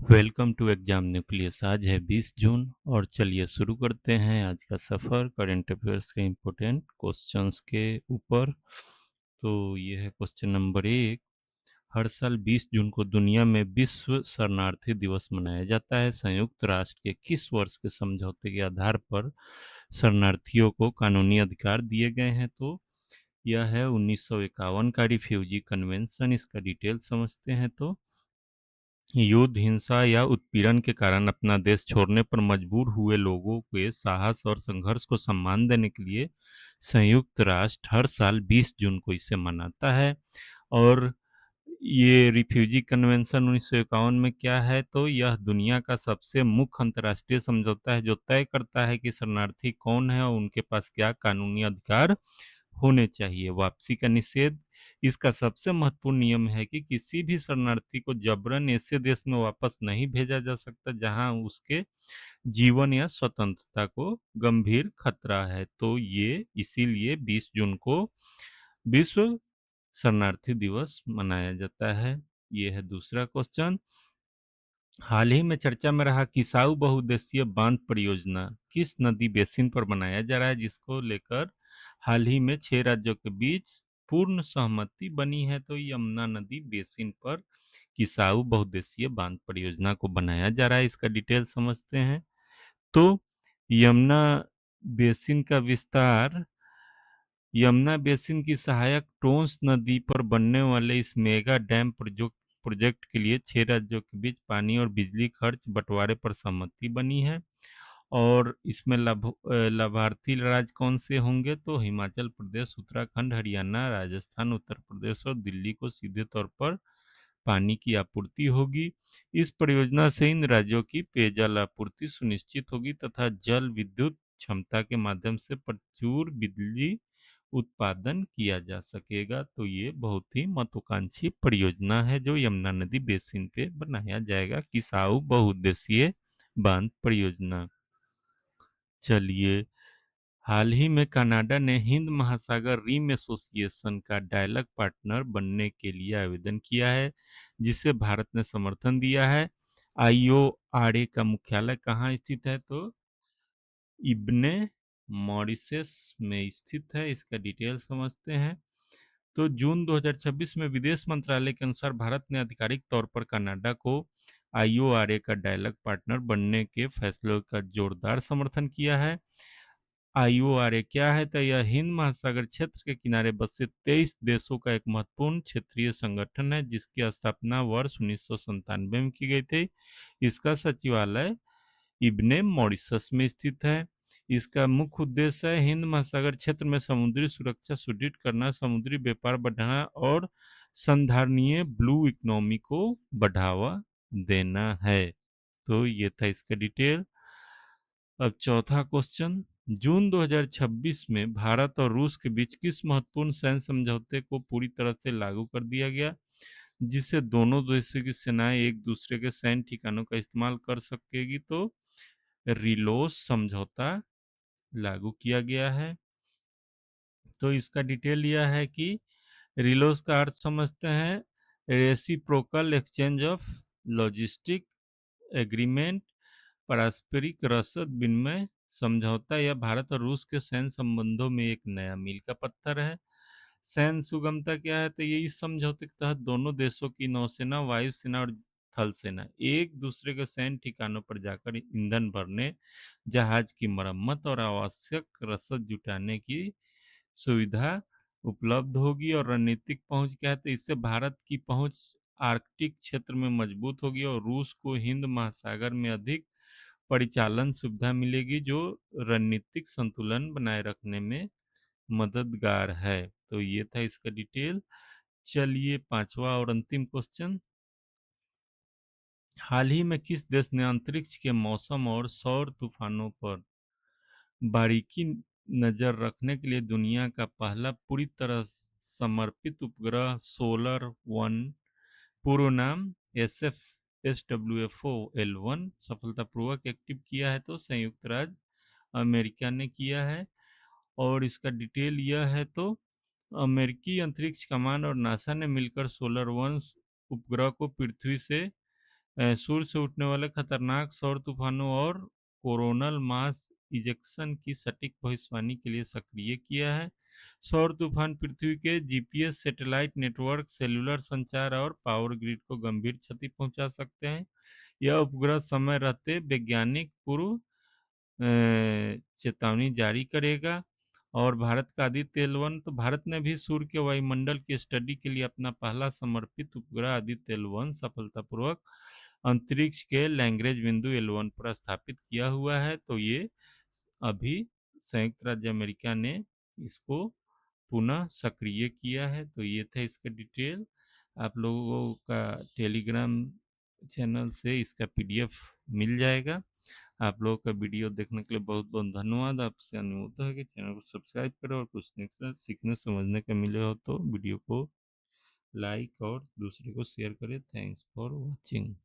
Welcome to exam nucleus. आज है 20 जून और चलिए शुरू करते हैं आज का सफ़र करंट अफेयर्स के इम्पोर्टेंट क्वेश्चंस के ऊपर। तो ये है क्वेश्चन नंबर 1। हर साल 20 जून को दुनिया में विश्व शरणार्थी दिवस मनाया जाता है। संयुक्त राष्ट्र के किस वर्ष के समझौते के आधार पर शरणार्थियों को कानूनी अधिकार दिए गए हैं? तो यह है 1951 का रिफ्यूजी कन्वेंशन। इसका डिटेल समझते हैं। तो युद्ध, हिंसा या उत्पीड़न के कारण अपना देश छोड़ने पर मजबूर हुए लोगों के साहस और संघर्ष को सम्मान देने के लिए संयुक्त राष्ट्र हर साल 20 जून को इसे मनाता है। और ये रिफ्यूजी कन्वेंशन 1951 में क्या है? तो यह दुनिया का सबसे मुख्य अंतर्राष्ट्रीय समझौता है जो तय करता है कि शरणार्थी कौन है और उनके पास क्या कानूनी अधिकार होने चाहिए। वापसी का निषेध। इसका सबसे महत्वपूर्ण नियम है कि किसी भी शरणार्थी को जबरन ऐसे देश में वापस नहीं भेजा जा सकता जहां उसके जीवन या स्वतंत्रता को गंभीर खतरा है। तो ये इसीलिए 20 जून को विश्व शरणार्थी दिवस मनाया जाता है। ये है दूसरा क्वेश्चन। हाल ही में चर्चा में रहा किसाऊ बहुउद्देशीय बांध परियोजना किस नदी बेसिन पर बनाया जा रहा है, जिसको लेकर हाल ही में 6 राज्यों के बीच पूर्ण सहमति बनी है? तो यमुना नदी बेसिन पर किसाऊ बहुउद्देशीय बांध परियोजना को बनाया जा रहा है। इसका डिटेल समझते हैं। तो यमुना बेसिन का विस्तार यमुना बेसिन की सहायक टोंस नदी पर बनने वाले इस मेगा डैम प्रोजेक्ट के लिए 6 राज्यों के बीच पानी और बिजली खर्च बंटवारे पर सहमति बनी है। और इसमें लाभार्थी राज्य कौन से होंगे? तो हिमाचल प्रदेश, उत्तराखंड, हरियाणा, राजस्थान, उत्तर प्रदेश और दिल्ली को सीधे तौर पर पानी की आपूर्ति होगी। इस परियोजना से इन राज्यों की पेयजल आपूर्ति सुनिश्चित होगी तथा जल विद्युत क्षमता के माध्यम से प्रचुर बिजली उत्पादन किया जा सकेगा। तो ये बहुत ही महत्वाकांक्षी परियोजना है जो यमुना नदी बेसिन पे बनाया जाएगा, किसाऊ बहुउद्देशीय बांध परियोजना। चलिए, हाल ही में कनाडा ने हिंद महासागर रिम एसोसिएशन का डायलॉग पार्टनर बनने के लिए आवेदन किया है, जिसे भारत ने समर्थन दिया है। आईओआरए का मुख्यालय कहाँ स्थित है? तो इब्ने मॉरिशस में स्थित है। इसका डिटेल समझते हैं। तो जून 2026 में विदेश मंत्रालय के अनुसार भारत ने आधिकारिक तौर पर कनाडा को आईओआरए का डायलॉग पार्टनर बनने के फैसले का जोरदार समर्थन किया है। आईओआरए क्या है? तो यह हिंद महासागर क्षेत्र के किनारे बसे 23 देशों का एक महत्वपूर्ण क्षेत्रीय संगठन है जिसकी स्थापना वर्ष 1997 में की गई थी। इसका सचिवालय इब्ने मॉरिशस में स्थित है। इसका मुख्य उद्देश्य है हिंद महासागर क्षेत्र में समुद्री सुरक्षा सुदृढ़ करना, समुद्री व्यापार बढ़ाना और संधारणीय ब्लू इकोनॉमी को बढ़ावा देना है। तो ये था इसका डिटेल। अब चौथा क्वेश्चन। जून 2026 में भारत और रूस के बीच किस महत्वपूर्ण सैन्य समझौते को पूरी तरह से लागू कर दिया गया, जिससे दोनों देशों की सेनाएं एक दूसरे के सैन्य ठिकानों का इस्तेमाल कर सकेगी? तो रिलोस समझौता लागू किया गया है। तो इसका डिटेल यह है कि रिलोस का अर्थ समझते हैं reciprocal exchange of logistic agreement, पारस्परिक रसद विनिमय समझौता। यह भारत और रूस के सैन्य संबंधों में एक नया मील का पत्थर है। सैन्य सुगमता क्या है? तो ये इस समझौते के तहत दोनों देशों की नौसेना, वायुसेना और थल सेना एक दूसरे के सैन्य ठिकानों पर जाकर ईंधन भरने, जहाज की मरम्मत और आवश्यक रसद जुटाने की सुविधा उपलब्ध होगी। और रणनीतिक पहुंच क्या है? तो इससे भारत की पहुंच आर्कटिक क्षेत्र में मजबूत होगी और रूस को हिंद महासागर में अधिक परिचालन सुविधा मिलेगी, जो रणनीतिक संतुलन बनाए रखने में मददगार है। तो ये था इसका डिटेल। चलिए, पांचवा और अंतिम क्वेश्चन। हाल ही में किस देश ने अंतरिक्ष के मौसम और सौर तूफानों पर बारीकी नजर रखने के लिए दुनिया का पहला पूरी तरह समर्पित उपग्रह सोलर वन, पूर्व नाम SWFO-L1 सफलतापूर्वक एक्टिव किया है? तो संयुक्त राज्य अमेरिका ने किया है। और इसका डिटेल यह है। तो अमेरिकी अंतरिक्ष कमान और नासा ने मिलकर सोलर वन उपग्रह को पृथ्वी से सूर्य से उठने वाले खतरनाक सौर तूफानों और कोरोनल मास इजेक्शन की सटीक भविष्यवाणी के लिए सक्रिय किया है। सौर तूफान पृथ्वी के जीपीएस, सैटेलाइट नेटवर्क, सेलुलर संचार और पावर ग्रिड को गंभीर क्षति पहुंचा सकते हैं। यह उपग्रह समय रहते वैज्ञानिक पूर्व चेतावनी जारी करेगा। और भारत का आदित्य एल1, तो भारत ने भी सूर्य के वायुमंडल की स्टडी के लिए अपना पहला समर्पित उपग्रह आदित्य एल1 सफलतापूर्वक अंतरिक्ष के लैग्रेंज बिंदु एल1 पर स्थापित किया हुआ है। तो ये अभी संयुक्त राज्य अमेरिका ने इसको पुनः सक्रिय किया है। तो ये था इसका डिटेल। आप लोगों का टेलीग्राम चैनल से इसका पीडीएफ मिल जाएगा। आप लोगों का वीडियो देखने के लिए बहुत बहुत धन्यवाद। आपसे अनुरोध है कि चैनल को सब्सक्राइब करें और कुछ सीखने समझने का मिले हो तो वीडियो को लाइक और दूसरे को शेयर करें। Thanks for watching.